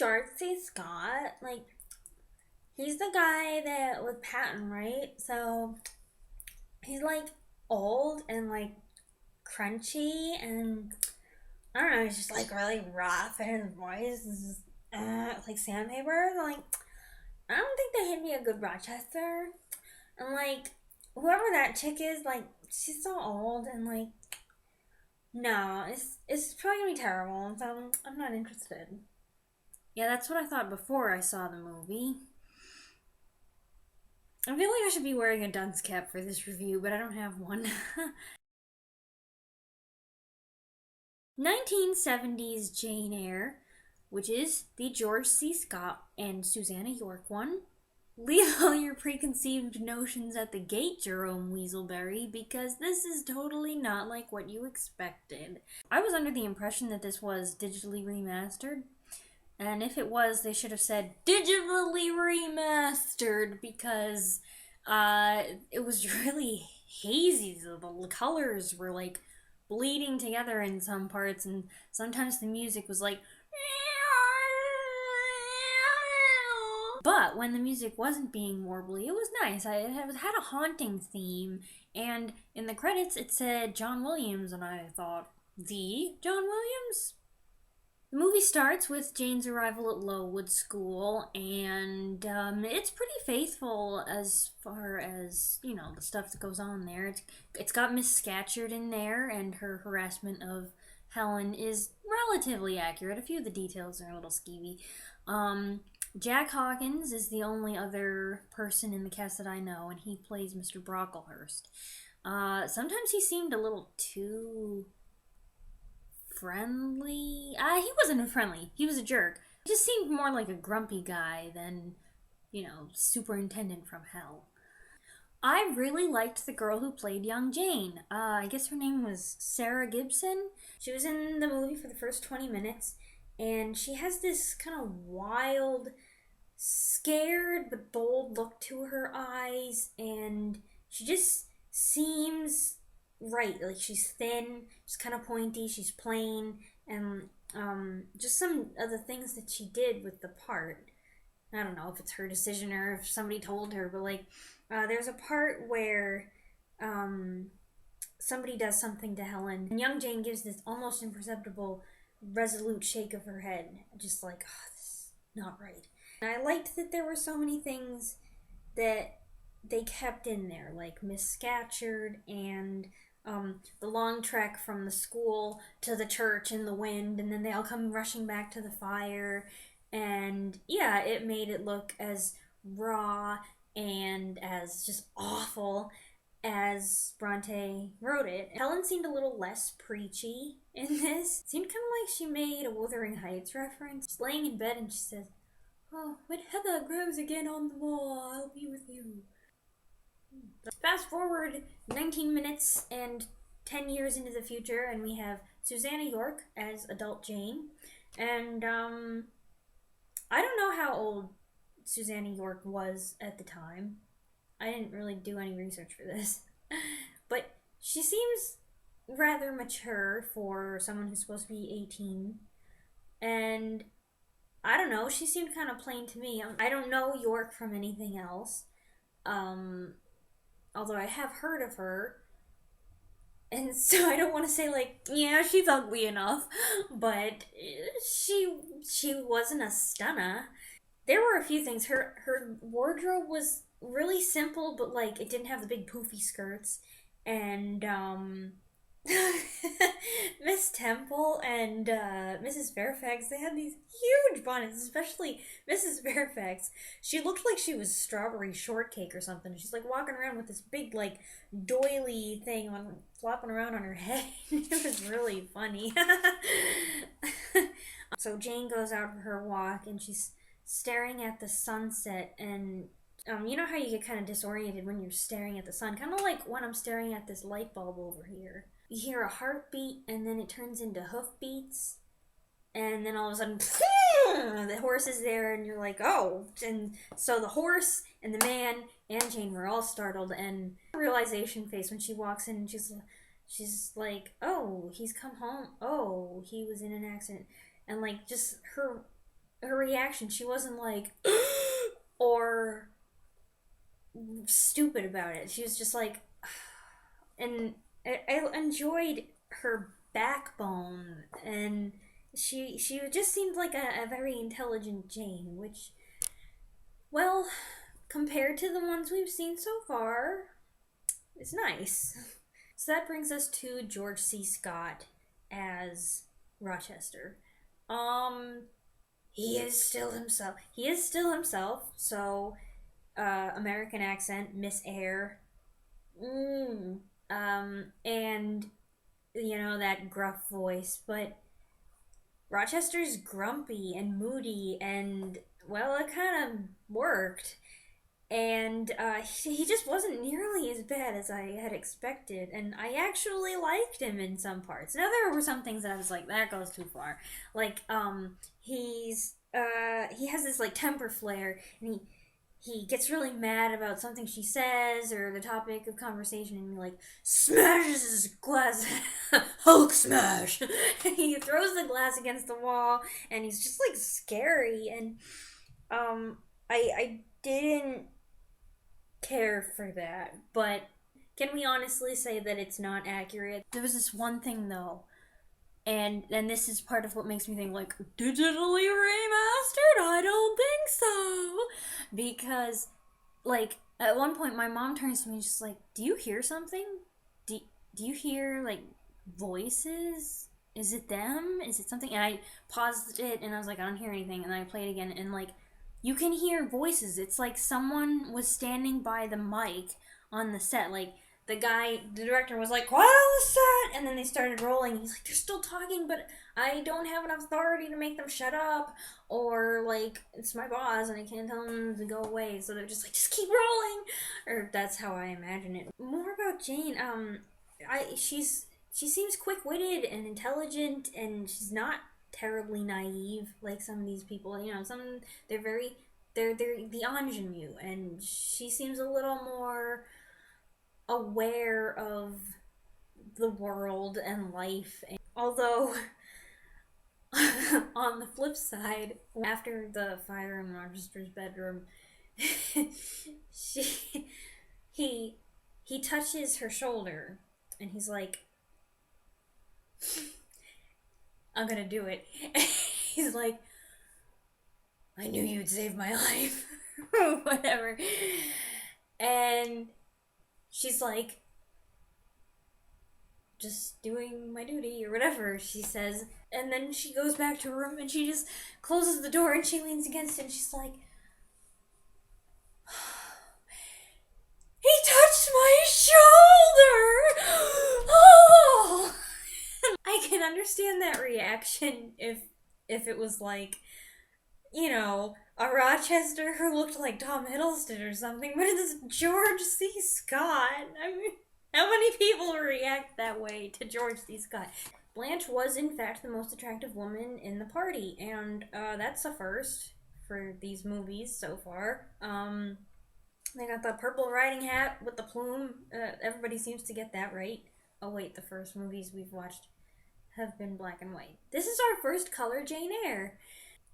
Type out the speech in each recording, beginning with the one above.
George C. Scott, like, he's the guy that with Patton, right? So he's like old and like crunchy, and I don't know, he's just like really rough, and his voice is just like sandpaper. Like, I don't think that he'd be a good Rochester. And like, whoever that chick is, like, she's so old, and like, no, it's probably gonna be terrible. So I'm not interested. Yeah, that's what I thought before I saw the movie. I feel like I should be wearing a dunce cap for this review, but I don't have one. 1970s Jane Eyre, which is the George C. Scott and Susannah York one. Leave all your preconceived notions at the gate, Jerome Weaselberry, because this is totally not like what you expected. I was under the impression that this was digitally remastered, and if it was, they should have said digitally remastered, because it was really hazy. The colors were like bleeding together in some parts, and sometimes the music was like. But when the music wasn't being warbly, it was nice. It had a haunting theme, and in the credits it said John Williams, and I thought, the John Williams? The movie starts with Jane's arrival at Lowood School, and it's pretty faithful as far as, you know, the stuff that goes on there. It's got Miss Scatcherd in there, and her harassment of Helen is relatively accurate. A few of the details are a little skeevy. Jack Hawkins is the only other person in the cast that I know, and he plays Mr. Brocklehurst. Sometimes he seemed a little too friendly. He wasn't friendly. He was a jerk. He just seemed more like a grumpy guy than, you know, superintendent from hell. I really liked the girl who played young Jane. I guess her name was Sarah Gibson. She was in the movie for the first 20 minutes, and she has this kind of wild, scared but bold look to her eyes, and she just seems right. Like, she's thin, she's kind of pointy, she's plain, and just some of the things that she did with the part. I don't know if it's her decision or if somebody told her, but like, there's a part where somebody does something to Helen, and young Jane gives this almost imperceptible, resolute shake of her head, just like, oh, this is not right. And I liked that there were so many things that they kept in there, like Miss Scatcherd and the long trek from the school to the church in the wind, and then they all come rushing back to the fire. And yeah, it made it look as raw and as just awful as Bronte wrote it. Helen seemed a little less preachy in this. It seemed kind of like she made a Wuthering Heights reference. She's laying in bed and she says, "Oh, when heather grows again on the wall, I'll be with you." Fast forward 19 minutes and 10 years into the future, and we have Susannah York as adult Jane. And I don't know how old Susannah York was at the time. I didn't really do any research for this. But she seems rather mature for someone who's supposed to be 18. And I don't know, she seemed kind of plain to me. I don't know York from anything else. Although I have heard of her. And so I don't want to say, like, yeah, she's ugly enough, but she wasn't a stunner. There were a few things. Her wardrobe was really simple, but like it didn't have the big poofy skirts. And Miss Temple and Mrs. Fairfax, they had these huge bonnets, especially Mrs. Fairfax. She looked like she was strawberry shortcake or something. She's like walking around with this big like doily thing on flopping around on her head. It was really funny. So Jane goes out for her walk and she's staring at the sunset, and you know how you get kind of disoriented when you're staring at the sun? Kind of like when I'm staring at this light bulb over here. You hear a heartbeat, and then it turns into hoofbeats, and then all of a sudden, the horse is there, and you're like, oh. And so the horse and the man and Jane were all startled, and realization face when she walks in, and she's like, oh, he's come home. Oh, he was in an accident. And like, just her her reaction. She wasn't like, or stupid about it. She was just like, and I enjoyed her backbone, and she just seemed like a very intelligent Jane, which, well, compared to the ones we've seen so far, is nice. So that brings us to George C. Scott as Rochester. He is still himself. He is still himself. So, American accent, Miss Eyre. And you know, that gruff voice, but Rochester's grumpy and moody, and well, it kind of worked. And he just wasn't nearly as bad as I had expected, and I actually liked him in some parts. Now there were some things that I was like, that goes too far. Like, he has this like temper flare, and he gets really mad about something she says or the topic of conversation, and he like smashes his glass. Hulk smash. He throws the glass against the wall, and he's just like scary. And I didn't care for that, but can we honestly say that it's not accurate? There was this one thing though, and this is part of what makes me think, like, digitally remastered? I don't think so. Because, like, at one point my mom turns to me and she's like, do you hear something? Do you hear, like, voices? Is it them? Is it something? And I paused it and I was like, I don't hear anything. And I played it again, and, like, you can hear voices. It's like someone was standing by the mic on the set. Like, the director was like, quiet on the set! And then they started rolling. He's like, they're still talking, but I don't have enough authority to make them shut up. Or, like, it's my boss and I can't tell them to go away. So they're just like, just keep rolling! Or that's how I imagine it. More about Jane. She seems quick-witted and intelligent, and she's not terribly naive like some of these people. You know, they're the ingenue, and she seems a little more aware of the world and life. Although, on the flip side, after the fire in Rochester's bedroom, he touches her shoulder, and he's like, I'm gonna do it. He's like, I knew you'd save my life. Whatever. And she's like, just doing my duty, or whatever she says. And then she goes back to her room and she just closes the door and she leans against it and she's like, he touched my shoulder! Oh! I can understand that reaction if it was like, you know, a Rochester who looked like Tom Hiddleston or something, but it's George C. Scott. I mean, how many people react that way to George C. Scott? Blanche was, in fact, the most attractive woman in the party, and that's a first for these movies so far. They got the purple riding hat with the plume. Everybody seems to get that right. Oh wait, the first movies we've watched have been black and white. This is our first color Jane Eyre.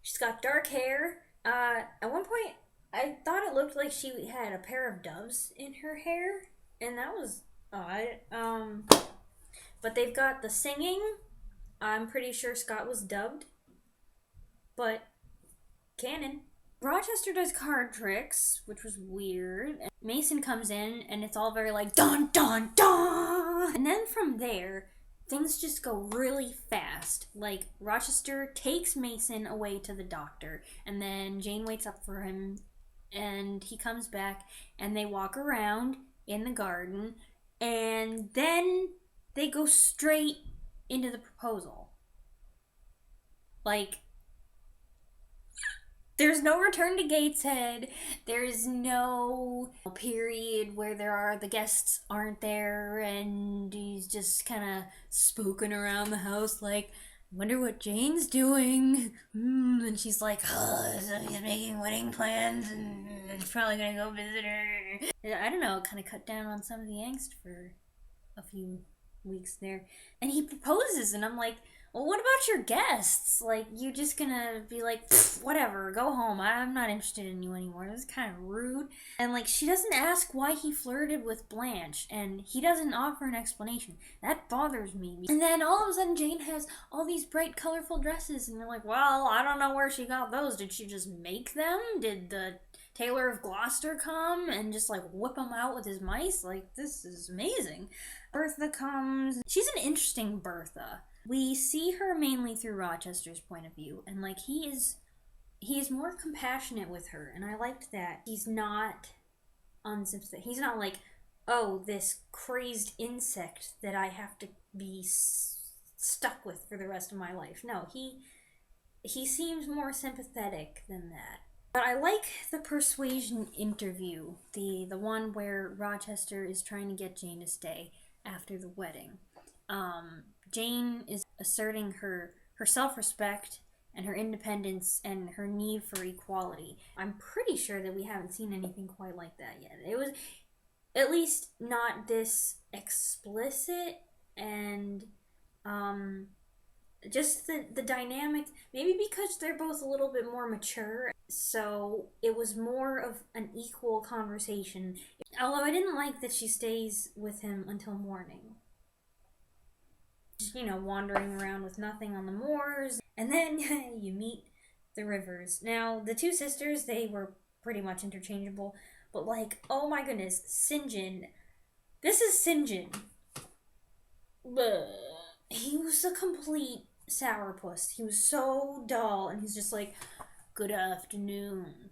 She's got dark hair. At one point, I thought it looked like she had a pair of doves in her hair, and that was odd. But they've got the singing. I'm pretty sure Scott was dubbed, but canon. Rochester does card tricks, which was weird. Mason comes in, and it's all very like, dun dun dun! And then from there, things just go really fast. Like, Rochester takes Mason away to the doctor, and then Jane waits up for him, and he comes back, and they walk around in the garden, and then they go straight into the proposal. Like, there's no return to Gateshead. There's no period where the guests aren't there and he's just kind of spooking around the house like, wonder what Jane's doing. And she's like, oh, so he's making wedding plans and he's probably gonna go visit her. I don't know, kind of cut down on some of the angst for a few weeks there. And he proposes and I'm like, well, what about your guests? Like, you just gonna be like, whatever, go home. I'm not interested in you anymore. This is kind of rude. And, like, she doesn't ask why he flirted with Blanche, and he doesn't offer an explanation. That bothers me. And then all of a sudden, Jane has all these bright, colorful dresses, and you're like, well, I don't know where she got those. Did she just make them? Did the Taylor of Gloucester come and just, like, whip them out with his mice? Like, this is amazing. Bertha comes. She's an interesting Bertha. We see her mainly through Rochester's point of view, and, like, he is more compassionate with her, and I liked that. He's not unsympathetic. He's not like, oh, this crazed insect that I have to be stuck with for the rest of my life. No, he seems more sympathetic than that. But I like the persuasion interview, the one where Rochester is trying to get Jane to stay after the wedding. Jane is asserting her self-respect and her independence and her need for equality. I'm pretty sure that we haven't seen anything quite like that yet. It was at least not this explicit, and just the dynamic, maybe because they're both a little bit more mature, so it was more of an equal conversation. Although I didn't like that she stays with him until morning. You know, wandering around with nothing on the moors, and then you meet the Rivers. Now, the two sisters, they were pretty much interchangeable, but, like, oh my goodness, St. John. This is St. John. He was a complete sourpuss. He was so dull, and he's just like, good afternoon.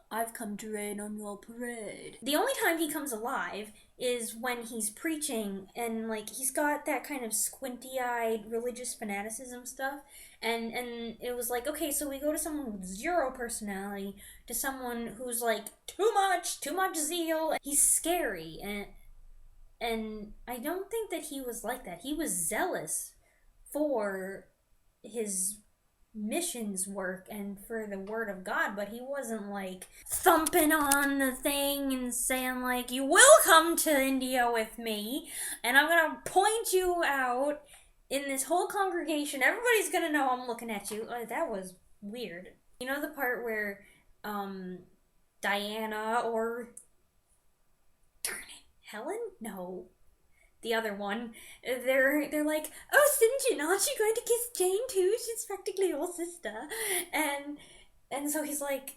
I've come to rain on your parade. The only time he comes alive is when he's preaching, and, like, he's got that kind of squinty-eyed religious fanaticism stuff, and it was like, okay, so we go to someone with zero personality to someone who's, like, too much zeal. He's scary, and I don't think that he was like that. He was zealous for his missions work and for the word of God, but he wasn't, like, thumping on the thing and saying, like, you will come to India with me, and I'm gonna point you out in this whole congregation. Everybody's gonna know I'm looking at you. That was weird. You know the part where Diana, or darn it, Helen? No, the other one, they're like, oh, St. John, aren't you going to kiss Jane too? She's practically your sister. And so he's like,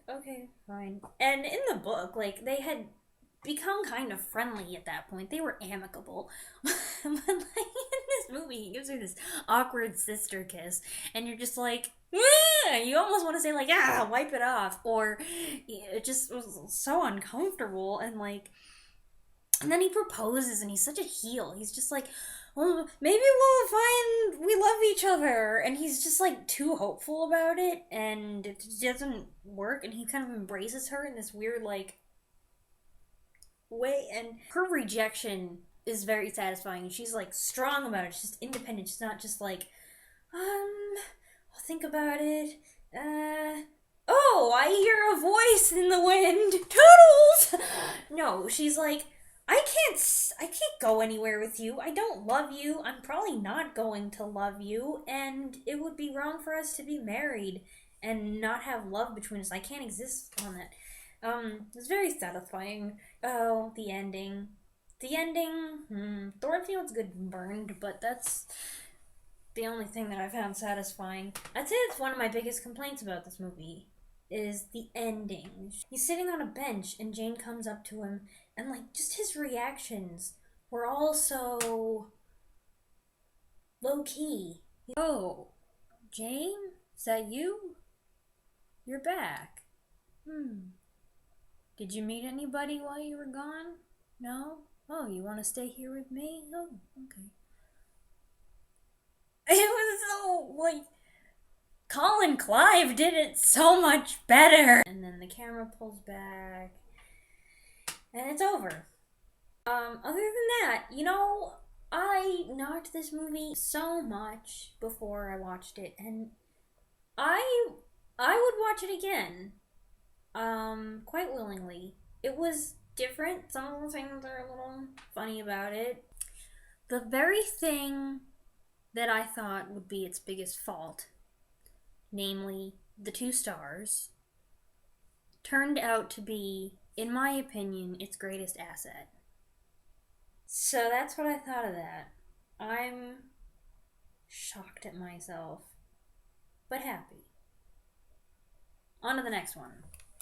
okay, fine. And in the book, like, they had become kind of friendly at that point. They were amicable. But, like, in this movie, he gives her this awkward sister kiss, and you're just like, you almost want to say, like, wipe it off. Or it just was so uncomfortable, and, like, and then he proposes, and he's such a heel. He's just like, well, maybe we'll find we love each other. And he's just, like, too hopeful about it, and it doesn't work, and he kind of embraces her in this weird, like, way. And her rejection is very satisfying. She's, like, strong about it. She's just independent. She's not just like, I'll think about it. Oh, I hear a voice in the wind. Toodles! No, she's like, I can't go anywhere with you. I don't love you. I'm probably not going to love you, and it would be wrong for us to be married and not have love between us. I can't exist on that. It's very satisfying. Oh, the ending. Thornfield's good and burned, but that's the only thing that I found satisfying. I'd say it's one of my biggest complaints about this movie, is the ending. He's sitting on a bench, and Jane comes up to him, and, like, just his reactions were all so low-key. Oh, Jane? Is that you? You're back. Did you meet anybody while you were gone? No? Oh, you want to stay here with me? Oh, okay. It was so, like, Colin Clive did it so much better. And then the camera pulls back, and it's over. Other than that, you know, I knocked this movie so much before I watched it, and I would watch it again, quite willingly. It was different. Some of the things are a little funny about it. The very thing that I thought would be its biggest fault, namely the 2 stars, turned out to be, in my opinion, its greatest asset. So that's what I thought of that. I'm shocked at myself, but happy. On to the next one.